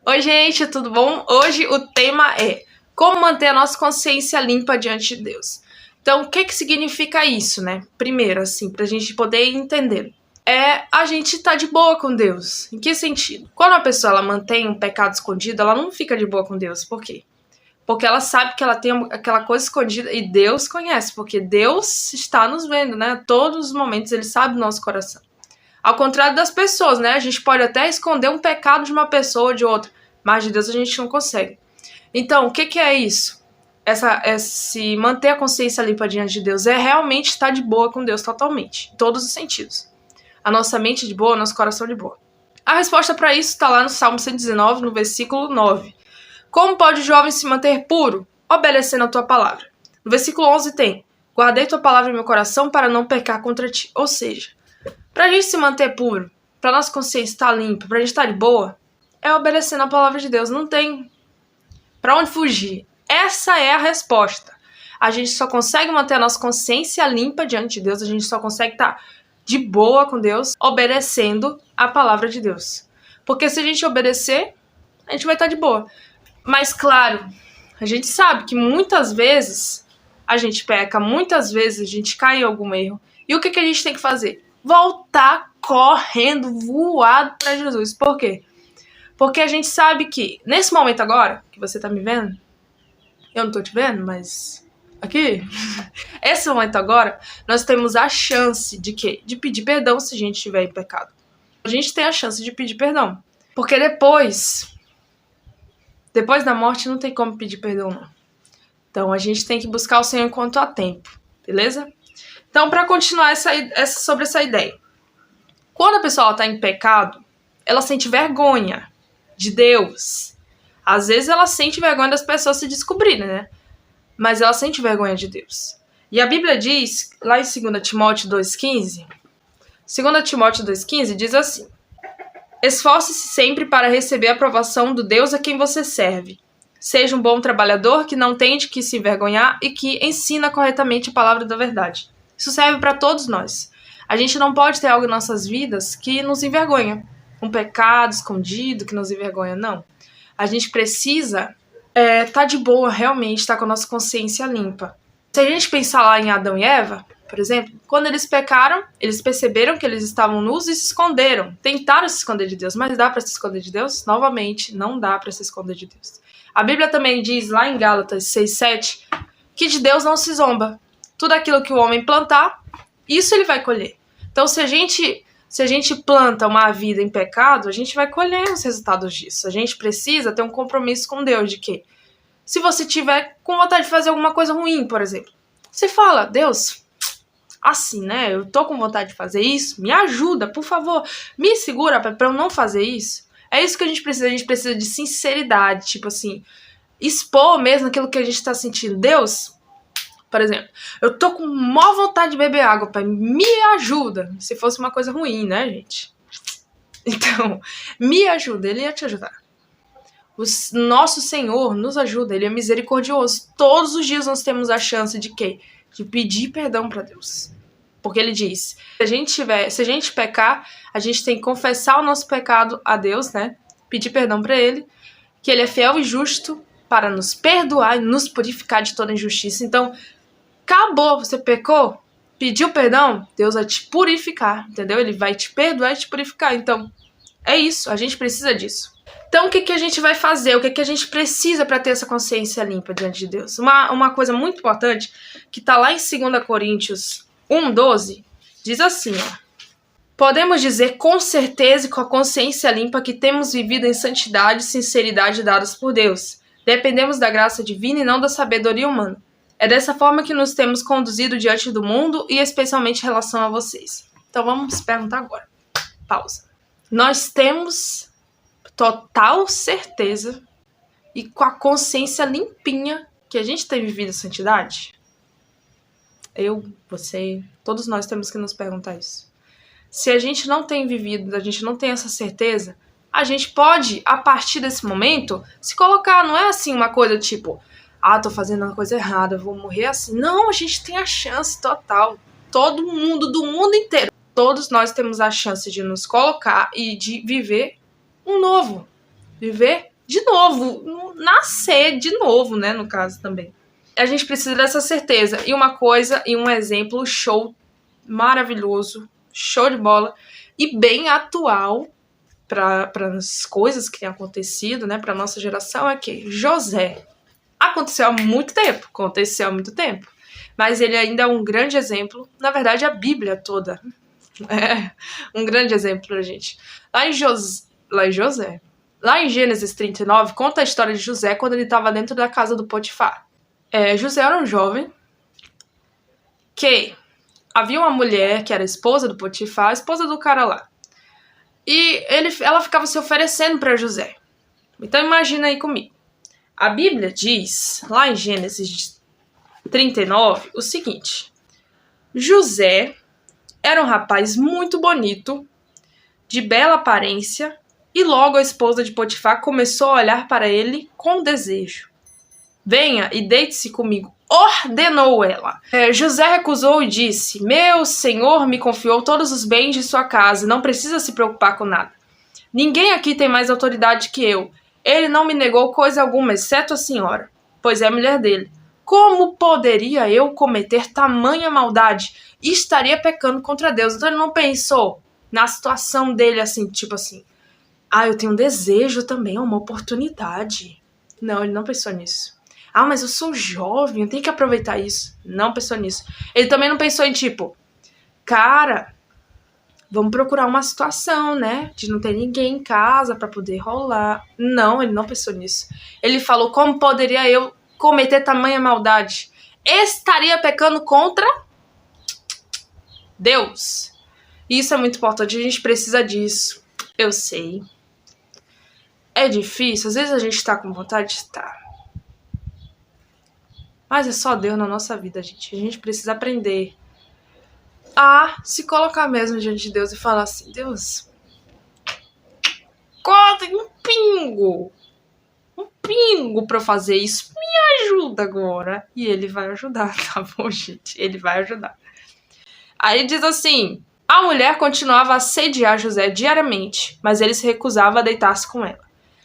Oi, gente, tudo bom? Hoje o tema é como manter a nossa consciência limpa diante de Deus. Então, o que significa isso, né? Primeiro, assim, pra gente poder entender. A gente tá de boa com Deus. Em que sentido? Quando a pessoa ela mantém um pecado escondido, ela não fica de boa com Deus. Por quê? Porque ela sabe que ela tem aquela coisa escondida e Deus conhece, porque Deus está nos vendo, né? A todos os momentos ele sabe o nosso coração. Ao contrário das pessoas, né? A gente pode até esconder um pecado de uma pessoa ou de outra, mas de Deus a gente não consegue. Então, o que é isso? Se manter a consciência limpa diante de Deus é realmente estar de boa com Deus totalmente, em todos os sentidos. A nossa mente de boa, nosso coração de boa. A resposta para isso está lá no Salmo 119, no versículo 9. Como pode o jovem se manter puro? Obedecendo a tua palavra. No versículo 11 tem: guardei tua palavra em meu coração para não pecar contra ti. Ou seja, pra gente se manter puro, pra nossa consciência estar limpa, pra gente estar de boa, é obedecendo a palavra de Deus. Não tem pra onde fugir. Essa é a resposta. A gente só consegue manter a nossa consciência limpa diante de Deus, a gente só consegue estar de boa com Deus, obedecendo a palavra de Deus. Porque se a gente obedecer, a gente vai estar de boa. Mas claro, a gente sabe que muitas vezes a gente peca, muitas vezes a gente cai em algum erro. E o que a gente tem que fazer? Voltar correndo, voado para Jesus. Por quê? Porque a gente sabe que, nesse momento agora, que você tá me vendo, eu não tô te vendo, mas aqui, esse momento agora, nós temos a chance de quê? De pedir perdão se a gente estiver em pecado. A gente tem a chance de pedir perdão. Porque depois da morte não tem como pedir perdão, não. Então a gente tem que buscar o Senhor enquanto há tempo, beleza? Então, para continuar sobre essa ideia. Quando a pessoa está em pecado, ela sente vergonha de Deus. Às vezes ela sente vergonha das pessoas se descobrirem, né? Mas ela sente vergonha de Deus. E a Bíblia diz, lá em 2 Timóteo 2,15, 2 Timóteo 2,15 diz assim: esforce-se sempre para receber a aprovação do Deus a quem você serve. Seja um bom trabalhador que não tem de que se envergonhar e que ensina corretamente a palavra da verdade. Isso serve para todos nós. A gente não pode ter algo em nossas vidas que nos envergonha. Um pecado escondido que nos envergonha, não. A gente precisa tá de boa, realmente, estar com a nossa consciência limpa. Se a gente pensar lá em Adão e Eva, por exemplo, quando eles pecaram, eles perceberam que eles estavam nus e se esconderam. Tentaram se esconder de Deus, mas dá para se esconder de Deus? Novamente, não dá para se esconder de Deus. A Bíblia também diz, lá em Gálatas 6,7, que de Deus não se zomba. Tudo aquilo que o homem plantar, isso ele vai colher. Então, se a gente planta uma vida em pecado, a gente vai colher os resultados disso. A gente precisa ter um compromisso com Deus de que, se você tiver com vontade de fazer alguma coisa ruim, por exemplo, você fala: Deus, assim, né? Eu tô com vontade de fazer isso, me ajuda, por favor, me segura pra eu não fazer isso. É isso que a gente precisa de sinceridade, tipo assim, expor mesmo aquilo que a gente tá sentindo. Deus, por exemplo, eu tô com maior vontade de beber água, pai, me ajuda. Se fosse uma coisa ruim, né, gente? Então, me ajuda, ele ia te ajudar. O nosso Senhor nos ajuda, ele é misericordioso. Todos os dias nós temos a chance de quê? De pedir perdão para Deus. Porque ele diz, se a gente pecar, a gente tem que confessar o nosso pecado a Deus, né? Pedir perdão para ele, que ele é fiel e justo para nos perdoar e nos purificar de toda injustiça. Então, acabou, você pecou, pediu perdão, Deus vai te purificar, entendeu? Ele vai te perdoar e te purificar. Então, é isso, a gente precisa disso. Então, o que a gente vai fazer? O que a gente precisa para ter essa consciência limpa diante de Deus? Uma coisa muito importante, que está lá em 2 Coríntios 1,12, diz assim, ó: podemos dizer com certeza e com a consciência limpa que temos vivido em santidade e sinceridade dadas por Deus. Dependemos da graça divina e não da sabedoria humana. É dessa forma que nos temos conduzido diante do mundo e especialmente em relação a vocês. Então vamos perguntar agora. Pausa. Nós temos total certeza e com a consciência limpinha que a gente tem vivido a santidade? Eu, você, todos nós temos que nos perguntar isso. Se a gente não tem vivido, a gente não tem essa certeza, a gente pode, a partir desse momento, se colocar. Não é assim uma coisa tipo, tô fazendo uma coisa errada, eu vou morrer assim. Não, a gente tem a chance total. Todo mundo, do mundo inteiro. Todos nós temos a chance de nos colocar e de viver um novo. Viver novo, nascer de novo, né, no caso também. A gente precisa dessa certeza. E uma coisa, e um exemplo show, maravilhoso, show de bola, e bem atual para as coisas que têm acontecido, né, para nossa geração, é que José aconteceu há muito tempo, mas ele ainda é um grande exemplo, na verdade a Bíblia toda é um grande exemplo pra gente. Lá em Gênesis 39, conta a história de José quando ele estava dentro da casa do Potifar. José era um jovem que havia uma mulher que era esposa do Potifar, esposa do cara lá. E ela ficava se oferecendo para José. Então imagina aí comigo. A Bíblia diz, lá em Gênesis 39, o seguinte. José era um rapaz muito bonito, de bela aparência, e logo a esposa de Potifar começou a olhar para ele com desejo. Venha e deite-se comigo, ordenou ela. José recusou e disse, meu senhor me confiou todos os bens de sua casa, não precisa se preocupar com nada. Ninguém aqui tem mais autoridade que eu. Ele não me negou coisa alguma, exceto a senhora, pois é a mulher dele. Como poderia eu cometer tamanha maldade? E estaria pecando contra Deus. Então ele não pensou na situação dele assim, tipo assim, eu tenho um desejo também, uma oportunidade. Não, ele não pensou nisso. Mas eu sou jovem, eu tenho que aproveitar isso. Não pensou nisso. Ele também não pensou em tipo, cara, vamos procurar uma situação, né? De não ter ninguém em casa pra poder rolar. Não, ele não pensou nisso. Ele falou, como poderia eu cometer tamanha maldade? Estaria pecando contra Deus. Isso é muito importante, a gente precisa disso. Eu sei. É difícil, às vezes a gente tá com vontade de estar. Mas é só Deus na nossa vida, gente. A gente precisa aprender a se colocar mesmo diante de Deus e falar assim, Deus, tem um pingo pra eu fazer isso, me ajuda agora. E ele vai ajudar, tá bom, gente? Ele vai ajudar. Aí diz assim, a mulher continuava a assediar José diariamente, mas ele se recusava a deitar-se com ela.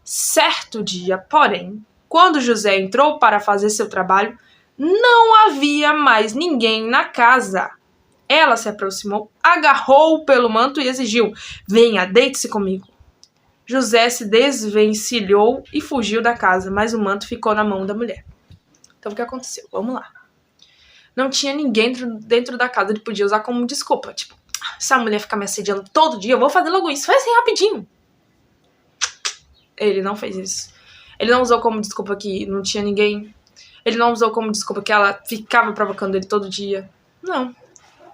Certo dia, porém, quando José entrou para fazer seu trabalho, não havia mais ninguém na casa. Ela se aproximou, agarrou-o pelo manto e exigiu, venha, deite-se comigo. José se desvencilhou e fugiu da casa, mas o manto ficou na mão da mulher. Então o que aconteceu? Vamos lá. Não tinha ninguém dentro da casa, ele podia usar como desculpa. Tipo, se a mulher ficar me assediando todo dia, eu vou fazer logo isso. Faz assim rapidinho. Ele não fez isso. Ele não usou como desculpa que não tinha ninguém. Ele não usou como desculpa que ela ficava provocando ele todo dia. Não.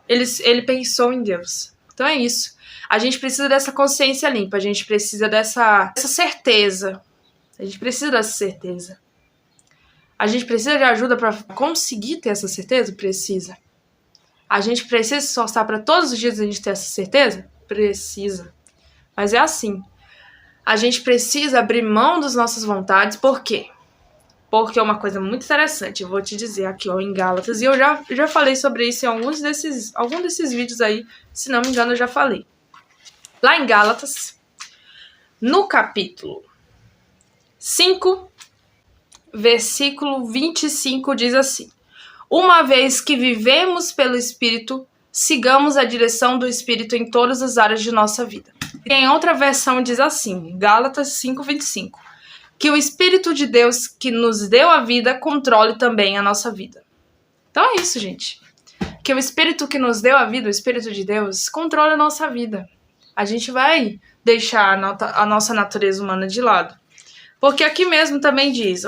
Ele pensou em Deus. Então é isso. A gente precisa dessa consciência limpa. A gente precisa dessa certeza. A gente precisa dessa certeza. A gente precisa de ajuda para conseguir ter essa certeza? Precisa. A gente precisa se esforçar para todos os dias a gente ter essa certeza? Precisa. Mas é assim. A gente precisa abrir mão das nossas vontades. Por quê? Porque é uma coisa muito interessante. Eu vou te dizer aqui, em Gálatas. E eu já falei sobre isso em algum desses vídeos aí. Se não me engano, eu já falei. Lá em Gálatas, no capítulo 5, versículo 25, diz assim. Uma vez que vivemos pelo Espírito, sigamos a direção do Espírito em todas as áreas de nossa vida. E em outra versão diz assim, Gálatas 5:25, que o Espírito de Deus que nos deu a vida controle também a nossa vida. Então é isso, gente. Que o Espírito que nos deu a vida, o Espírito de Deus, controle a nossa vida. A gente vai deixar a nossa natureza humana de lado. Porque aqui mesmo também diz,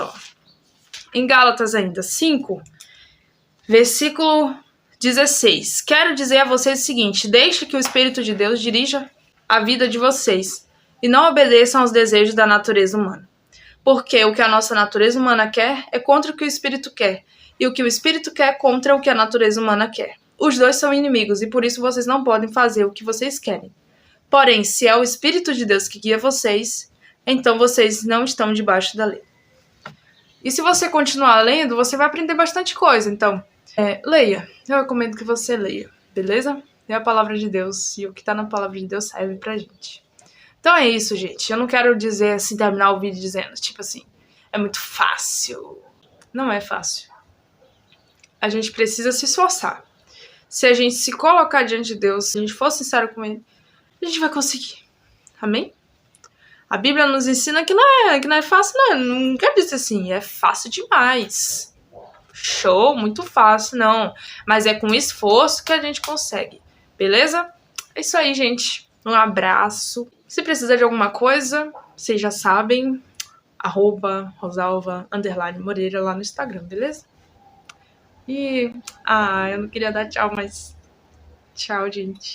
em Gálatas ainda 5, versículo 16. Quero dizer a vocês o seguinte, deixe que o Espírito de Deus dirija a vida de vocês e não obedeçam aos desejos da natureza humana. Porque o que a nossa natureza humana quer é contra o que o Espírito quer, e o que o Espírito quer é contra o que a natureza humana quer. Os dois são inimigos, e por isso vocês não podem fazer o que vocês querem. Porém, se é o Espírito de Deus que guia vocês, então vocês não estão debaixo da lei. E se você continuar lendo, você vai aprender bastante coisa. Então, leia. Eu recomendo que você leia, beleza? É a palavra de Deus, e o que está na palavra de Deus serve pra gente. Então é isso, gente. Eu não quero dizer assim, terminar o vídeo dizendo, tipo assim, é muito fácil. Não é fácil. A gente precisa se esforçar. Se a gente se colocar diante de Deus, se a gente for sincero com Ele, a gente vai conseguir. Amém? A Bíblia nos ensina que não é fácil, não quer dizer assim, é fácil demais. Show, muito fácil, não. Mas é com esforço que a gente consegue, beleza? É isso aí, gente. Um abraço. Se precisar de alguma coisa, vocês já sabem, @Rosalva_Moreira lá no Instagram, beleza? E, eu não queria dar tchau, mas tchau, gente.